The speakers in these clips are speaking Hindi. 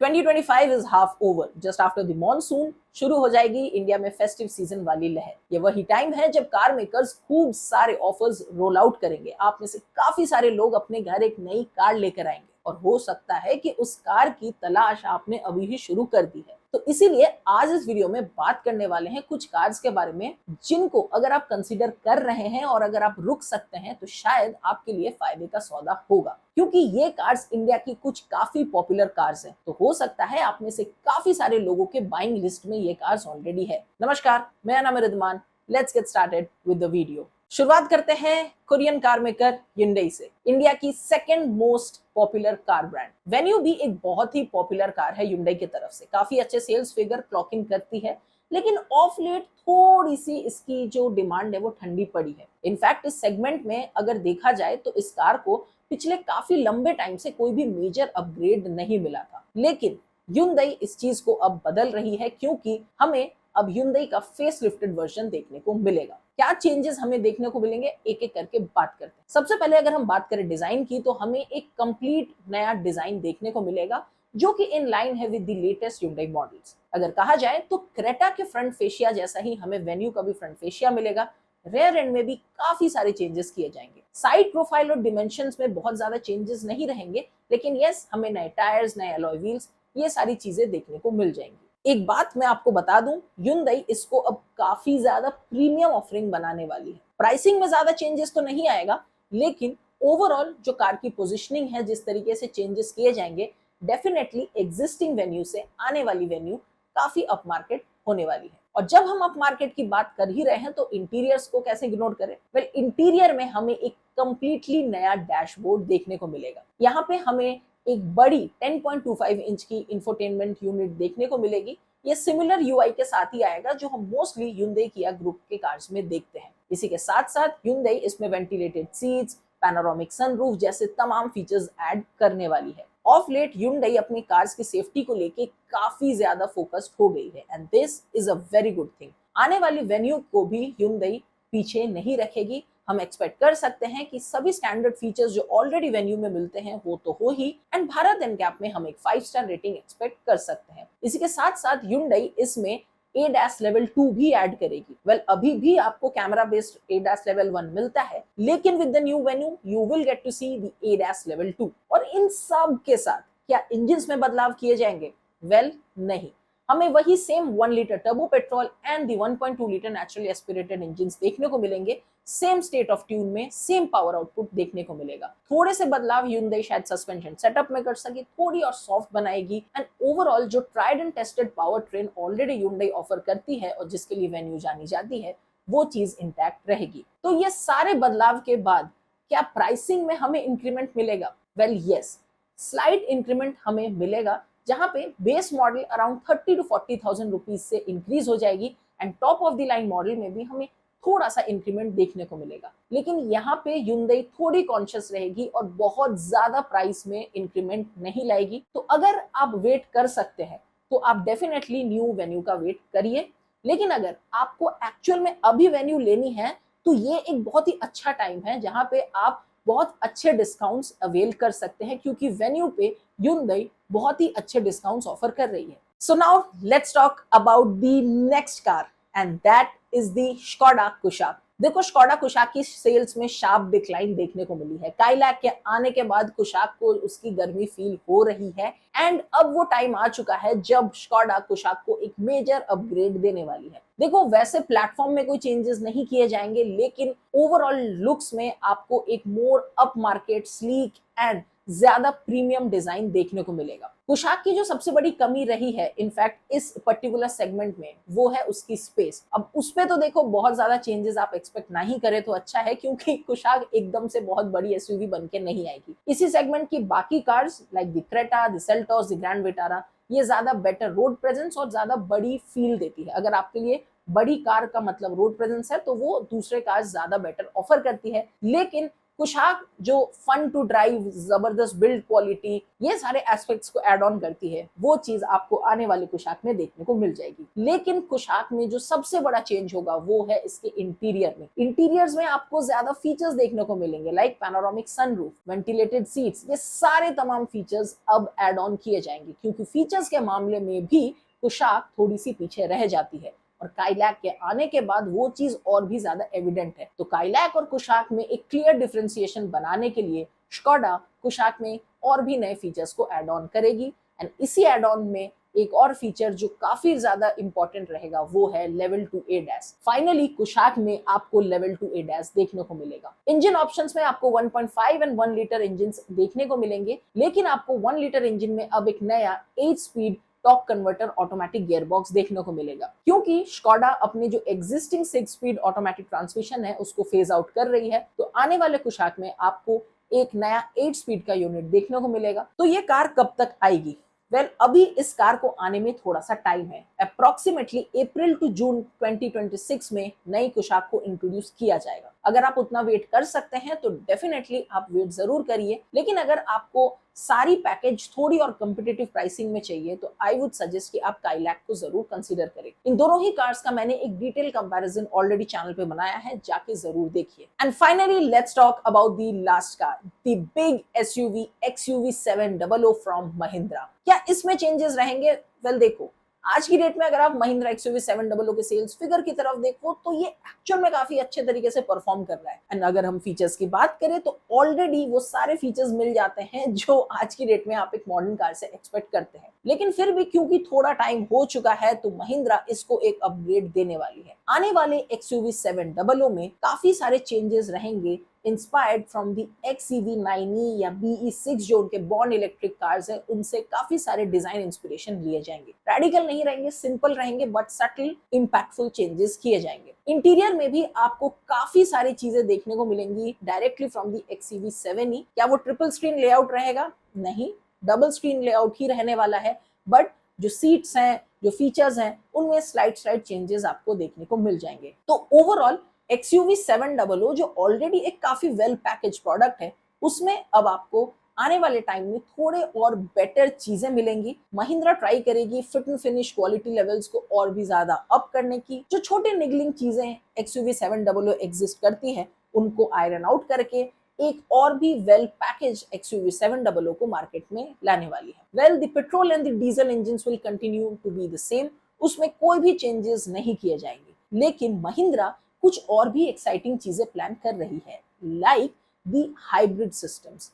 2025 is half over, just after the monsoon शुरू हो जाएगी इंडिया में फेस्टिव सीजन वाली लहर। ये वही टाइम है जब कार मेकर्स खूब सारे ऑफर्स रोल आउट करेंगे। आप में से काफी सारे लोग अपने घर एक नई कार लेकर आएंगे और हो सकता है कि उस कार की तलाश आपने अभी ही शुरू कर दी है। तो इसीलिए आज इस वीडियो में बात करने वाले हैं कुछ कार्स के बारे में जिनको अगर आप कंसीडर कर रहे हैं और अगर आप रुक सकते हैं तो शायद आपके लिए फायदे का सौदा होगा, क्योंकि ये कार्स इंडिया की कुछ काफी पॉपुलर कार्स हैं। तो हो सकता है आप में से काफी सारे लोगों के बाइंग लिस्ट में ये कार्स ऑलरेडी है। नमस्कार, मेरा नाम है रिदमान। Let's get started with the video. शुरुआत करते हैं कोरियन कार मेकर Hyundai से, इंडिया की second most popular car brand. Venue भी एक बहुत ही पॉपुलर कार है Hyundai की तरफ से, काफी अच्छे सेल्स फिगर क्लॉकिंग करती है, लेकिन ऑफ लेट थोड़ी सी इसकी जो डिमांड है वो ठंडी पड़ी है। इनफैक्ट इस सेगमेंट में अगर देखा जाए तो इस कार को पिछले काफी लंबे टाइम से कोई भी मेजर अपग्रेड नहीं मिला था, लेकिन Hyundai इस चीज को अब बदल रही है, क्योंकि हमें अब Hyundai का फेस लिफ्टेड वर्जन देखने को मिलेगा। क्या चेंजेस हमें देखने को मिलेंगे, एक एक करके बात करते हैं। सबसे पहले अगर हम बात करें डिजाइन की, तो हमें एक कंप्लीट नया डिजाइन देखने को मिलेगा जो कि इन लाइन है with the latest Hyundai models. अगर कहा जाए तो क्रेटा के फ्रंट फेशिया जैसा ही हमें वेन्यू का भी फ्रंट फेशिया मिलेगा। रेयर एंड में भी काफी सारे चेंजेस किए जाएंगे। साइड प्रोफाइल और डिमेंशंस में बहुत ज्यादा चेंजेस नहीं रहेंगे, लेकिन यस, हमें नए टायर्स, नए अलॉय व्हील्स, ये सारी चीजें देखने को मिल जाएंगी। एक बात मैं आपको बता दूं, Hyundai इसको अब काफी ज्यादा प्रीमियम ऑफरिंग बनाने वाली है। प्राइसिंग में ज्यादा चेंजेस तो नहीं आएगा, लेकिन ओवरऑल जो कार की पोजीशनिंग है, जिस तरीके से चेंजेस किए जाएंगे, डेफिनेटली एग्जिस्टिंग वेन्यू से आने वाली वेन्यू काफी अप मार्केट होने वाली है। और जब हम अप मार्केट की बात कर ही रहे हैं तो इंटीरियर्स को कैसे इग्नोर करें। वेल, इंटीरियर में हमें एक कंप्लीटली नया डैशबोर्ड देखने को मिलेगा। यहाँ पे हमें एक बड़ी 10.25 इंच की इंफोटेनमेंट यूनिट देखने को मिलेगी। ये सिमिलर यूआई के साथ ही आएगा जो हम मोस्टली Hyundai किया ग्रुप के कार्स में देखते हैं। इसी के साथ साथ Hyundai इसमें वेंटिलेटेड सीट्स, पैनोरामिक सनरूफ जैसे तमाम फीचर्स ऐड करने वाली है। ऑफ लेट Hyundai अपनी कार्स की सेफ्टी को लेके काफी ज्यादा फोकस्ड हो गई है, and this is a very good thing. आने वाली वेन्यू को भी Hyundai पीछे नहीं रखेगी। हम एक्सपेक्ट कर सकते हैं कि सभी स्टैंडर्ड फीचर्स जो ऑलरेडी वेन्यू में मिलते हैं वो तो हो ही, एंड भारत एनकैप में हम एक 5 स्टार रेटिंग एक्सपेक्ट कर सकते हैं। इसी के साथ साथ Hyundai इसमें ADAS लेवल 2 भी ऐड करेगी। वेल, अभी भी आपको कैमरा बेस्ड ADAS लेवल 1 मिलता है, लेकिन with the new venue you will get to see the ADAS level 2। और इन सब के साथ क्या इंजन्स में बदलाव किए जाएंगे? वेल, नहीं, हमें वही same 1 litre turbo petrol and the 1.2 litre naturally aspirated engines देखने को मिलेंगे। सेम स्टेट ऑफ ट्यून में सेम पावर आउटपुट देखने को मिलेगा। थोड़े से बदलाव Hyundai शायद सस्पेंशन सेटअप में कर सके, थोड़ी और सॉफ्ट बनाएगी, एंड ओवरऑल जो tried and tested power train already Hyundai offer करती है और जिसके लिए वेन्यू जानी जाती है, वो चीज इंटैक्ट रहेगी। तो ये सारे बदलाव के बाद क्या प्राइसिंग में हमें इंक्रीमेंट मिलेगा? वेल यस, स्लाइड इंक्रीमेंट हमें मिलेगा, जहां पे base model around 30 to 40,000 rupees से इंक्रीज हो जाएगी, and top of the line model में भी हमें थोड़ा सा इंक्रीमेंट देखने को मिलेगा। लेकिन यहाँ पे Hyundai थोड़ी कॉन्शियस रहेगी और बहुत ज्यादा प्राइस में इंक्रीमेंट नहीं लाएगी। तो अगर आप वेट कर सकते हैं तो आप डेफिनेटली न्यू वेन्यू का वेट करिए, लेकिन अगर आपको एक्चुअल में अभी वेन्यू लेनी है तो ये एक बहुत ही अच्छा टाइम है जहां पे आप बहुत अच्छे डिस्काउंट्स अवेल कर सकते हैं, क्योंकि वेन्यू पे Hyundai बहुत ही अच्छे डिस्काउंट्स ऑफर कर रही है। So now let's talk about the next car, and that is the Škoda Kushaq। देखो, Škoda Kushaq की सेल्स में शार्प डिक्लाइन देखने को मिली है। काइलैक के आने के बाद Kushaq को उसकी गर्मी फील हो रही है, एंड अब वो टाइम आ चुका है जब Škoda Kushaq को एक मेजर अपग्रेड देने वाली है। देखो, वैसे प्लेटफॉर्म में कोई चेंजेस नहीं किए जाएंगे, लेकिन ओवरऑल लुक्स में आपको एक मोर अप मार्केट, स्लीक एंड ज्यादा प्रीमियम डिजाइन देखने को मिलेगा। Kushaq की जो सबसे बड़ी कमी रही है इनफैक्ट इस पर्टिकुलर सेगमेंट में, वो है उसकी स्पेस। अब उस पे तो देखो बहुत ज्यादा चेंजेस आप एक्सपेक्ट नहीं करें तो अच्छा है, क्योंकि Kushaq एकदम से बहुत बड़ी एसयूवी बन के नहीं आएगी। इसी सेगमेंट की बाकी cars like the Creta, the Seltos, the grand Vitara, ये ज्यादा बेटर रोड प्रेजेंस और ज्यादा बड़ी फील देती है। अगर आपके लिए बड़ी कार का मतलब रोड प्रेजेंस है तो वो दूसरे कार ज्यादा बेटर ऑफर करती है, लेकिन कुशाक जो फन टू ड्राइव, जबरदस्त बिल्ड क्वालिटी, ये सारे एस्पेक्ट्स को ऐड ऑन करती है, वो चीज आपको आने वाले कुशाक में देखने को मिल जाएगी। लेकिन कुशाक में जो सबसे बड़ा चेंज होगा वो है इसके इंटीरियर में। इंटीरियर्स में आपको ज्यादा फीचर्स देखने को मिलेंगे, like panoramic sunroof, ventilated seats, ये सारे तमाम फीचर्स अब ऐड ऑन किए जाएंगे, क्योंकि फीचर्स के मामले में भी कुशाक थोड़ी सी पीछे रह जाती है और काइलैक के आने के बाद वो चीज और भी ज्यादा एविडेंट है। तो काइलैक और कुशाक में एक क्लियर डिफरेंशिएशन बनाने के लिए स्कोडा कुशाक में और भी नए फीचर्स को ऐड ऑन करेगी। एंड इसी ऐड ऑन में एक और फीचर जो काफी ज्यादा इंपॉर्टेंट रहेगा वो है लेवल 2 ADAS। फाइनली कुशाक में आपको लेवल 2 ADAS देखने को मिलेगा। इंजन ऑप्शंस में आपको 1.5 एंड 1 लीटर इंजन देखने को मिलेंगे, लेकिन आपको 1 लीटर इंजन में अब एक नया 8 speed torque converter automatic gear box देखने को मिलेगा, क्योंकि स्कोडा अपने जो एग्जिस्टिंग 6 स्पीड ऑटोमेटिक ट्रांसमिशन है उसको फेज आउट कर रही है। तो आने वाले कुशाक में आपको एक नया 8 स्पीड का यूनिट देखने को मिलेगा। तो ये कार कब तक आएगी? अभी इस कार को आने में थोड़ा सा टाइम है। अप्रोक्सीमेटली अप्रैल टू जून 2026 में नई कुशाक को इंट्रोड्यूस किया जाएगा। अगर आप उतना वेट कर सकते हैं तो डेफिनेटली आप वेट जरूर करिए, लेकिन अगर आपको सारी पैकेज थोड़ी और कम्पिटिटिव प्राइसिंग में चाहिए तो आई वुड सजेस्ट कि आप काइलैक को जरूर कंसीडर करें। इन दोनों ही कार्स का मैंने एक डिटेल कंपैरिजन ऑलरेडी चैनल पे बनाया है, जाके जरूर देखिए। And finally let's talk about the last car, the big SUV XUV 700 from Mahindra. क्या इसमें चेंजेस रहेंगे? देखो, आज की डेट में अगर आप महिंद्रा XUV 700 के सेल्स फिगर की तरफ देखो तो ये एक्चुअल में काफी अच्छे तरीके से परफॉर्म कर रहा है। एंड अगर हम फीचर्स की बात करें तो ऑलरेडी वो सारे फीचर्स मिल जाते हैं जो आज की डेट में आप एक मॉडर्न कार से एक्सपेक्ट करते हैं। लेकिन फिर भी क्योंकि थोड़ा टाइम हो चुका है तो महिंद्रा इसको एक अपग्रेड देने वाली है। आने वाले XUV 700 में काफी सारे चेंजेस रहेंगे इंस्पायर्ड फ्रॉम दी XEV9e या BE6 जो उनके बॉर्न इलेक्ट्रिक कार्स हैं, उनसे काफी सारे डिजाइन इंस्पिरेशन लिए जाएंगे। रेडिकल नहीं रहेंगे, सिंपल रहेंगे, बट सटल इंपैक्टफुल चेंजेस किए जाएंगे। इंटीरियर में भी आपको काफी सारी चीजें देखने को मिलेंगी डायरेक्टली फ्रॉम दी XEV7e। क्या वो ट्रिपल स्क्रीन लेआउट रहेगा? नहीं, डबल स्क्रीन लेआउट ही रहने वाला है, बट जो सीट्स हैं, जो फीचर्स हैं, उनमें स्लाइड चेंजेस आपको देखने को मिल जाएंगे। तो ओवरऑल XUV 700 जो ऑलरेडी एक काफी वेल पैकेज प्रोडक्ट है, उसमें अब आपको आने वाले टाइम में थोड़े और बेटर चीजें मिलेंगी। महिंद्रा ट्राई करेगी fit and finish quality levels को और भी ज्यादा अप करने की। जो छोटे निगलिंग चीजें XUV 700 एग्जिस्ट करती है उनको आयरन आउट करके एक और भी वेल पैकेज XUV 700 को मार्केट में लाने वाली है। The petrol and the diesel engines will continue to be the same, उसमें कोई भी चेंजेस नहीं किए जाएंगे। लेकिन महिंद्रा कुछ और भी एक्साइटिंग चीजें प्लान कर रही है, लाइक दी हाइब्रिड सिस्टम्स।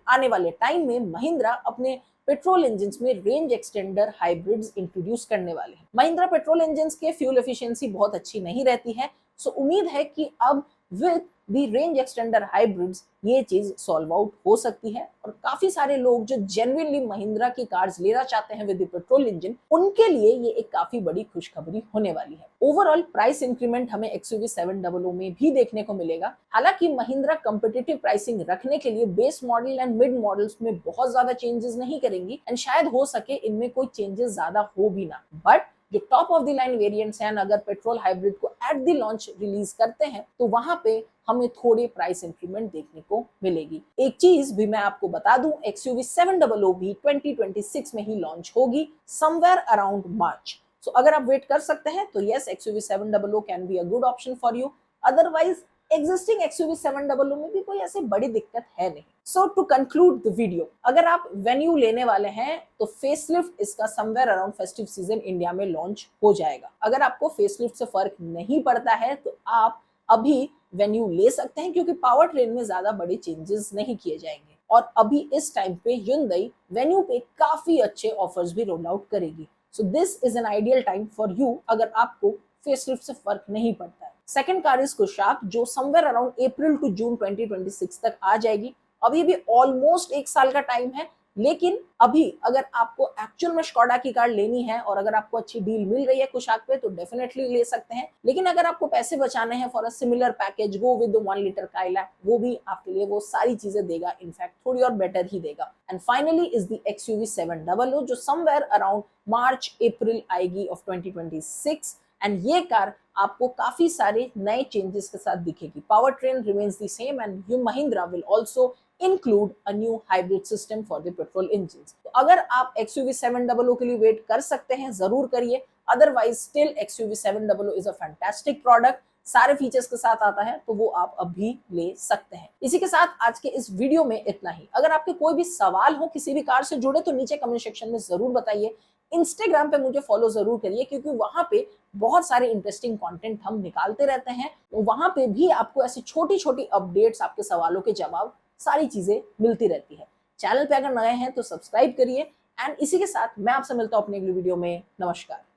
आने वाले टाइम में महिंद्रा अपने पेट्रोल इंजन्स में रेंज एक्सटेंडर हाइब्रिड्स इंट्रोड्यूस करने वाले हैं। महिंद्रा पेट्रोल इंजन्स के फ्यूल एफिशिएंसी बहुत अच्छी नहीं रहती है, सो उम्मीद है कि अब with the range extender hybrids ये चीज सॉल्व आउट हो सकती है और काफी सारे लोग जो जेन्युइनली महिंद्रा की कार्स लेना चाहते हैं विद द पेट्रोल इंजन, उनके लिए ये एक काफी बड़ी खुशखबरी होने वाली है। ओवरऑल प्राइस इंक्रीमेंट हमें XUV 700 में भी देखने को मिलेगा। हालांकि महिंद्रा कंपिटिटिव प्राइसिंग रखने के लिए base model and mid models में बहुत ज्यादा चेंजेस नहीं करेंगी एंड शायद हो सके इनमें कोई चेंजेस ज्यादा हो भी ना, बट जो top of the line variants हैं, अगर पेट्रोल हाइब्रिड को एट द लॉन्च रिलीज करते हैं तो वहां पे हमें थोड़ी प्राइस इंक्रीमेंट देखने को मिलेगी। एक चीज भी मैं आपको बता दूं, XUV 700 भी 2026 में ही लॉन्च होगी, समवेयर अराउंड मार्च। सो अगर आप वेट कर सकते हैं तो yes, XUV 700 can be a good option for you. Otherwise existing XUV 700 में भी कोई ऐसी बड़ी दिक्कत है नहीं। सो टू कंक्लूड द वीडियो, अगर आप वेन्यू लेने वाले हैं तो फेसलिफ्ट इसका somewhere around festive season India में लॉन्च हो जाएगा। अगर आपको फेसलिफ्ट से फर्क नहीं पड़ता है तो आप अभी वेन्यू ले सकते हैं, क्योंकि पावर ट्रेन में ज्यादा बड़े चेंजेस नहीं किए जाएंगे और अभी इस टाइम पे Hyundai वेन्यू पे काफी अच्छे ऑफर्स भी रोल आउट करेगी। So this is an ideal time for you अगर आपको फेसलिफ्ट से फर्क नहीं पड़ता है। सेकंड कार इज कुशाक जो somewhere around April to June 2026 तक आ जाएगी। अभी भी ऑलमोस्ट एक साल का टाइम है, लेकिन अभी अगर आपको एक्चुअल में स्कोडा की कार लेनी है और अगर आपको अच्छी डील मिल रही है कुशाक पे तो डेफिनेटली ले सकते हैं। लेकिन अगर आपको पैसे बचाने हैं for a similar package, go with 1 litre Kylaq, वो भी आपके लिए वो सारी चीजें देगा, इनफैक्ट थोड़ी और बेटर ही देगा। And finally is the XUV 700 जो समवेयर अराउंड मार्च अप्रैल आएगी ऑफ 2026 एंड ये कार आपको काफी सारे नए चेंजेस के साथ दिखेगी। Power train remains the same and Mahindra will also include a new hybrid system for the petrol engines। तो अगर आप XUV 700 के लिए वेट कर सकते हैं जरूर करिए, otherwise still XUV 700 is a fantastic product, सारे फीचर्स के साथ आता है तो वो आप अभी ले सकते हैं। इसी के साथ आज के इस वीडियो में इतना ही। अगर आपके कोई भी सवाल हो किसी भी कार से जुड़े तो नीचे कमेंट सेक्शन में जरूर बताइए। इंस्टाग्राम पे मुझे फॉलो जरूर करिए क्योंकि वहां पे बहुत सारे इंटरेस्टिंग कंटेंट हम निकालते रहते हैं, तो वहां पे भी आपको ऐसी छोटी छोटी अपडेट्स, आपके सवालों के जवाब, सारी चीजें मिलती रहती है। चैनल पे अगर नए हैं तो सब्सक्राइब करिए एंड इसी के साथ मैं आपसे मिलता हूं अपने अगली वीडियो में। नमस्कार।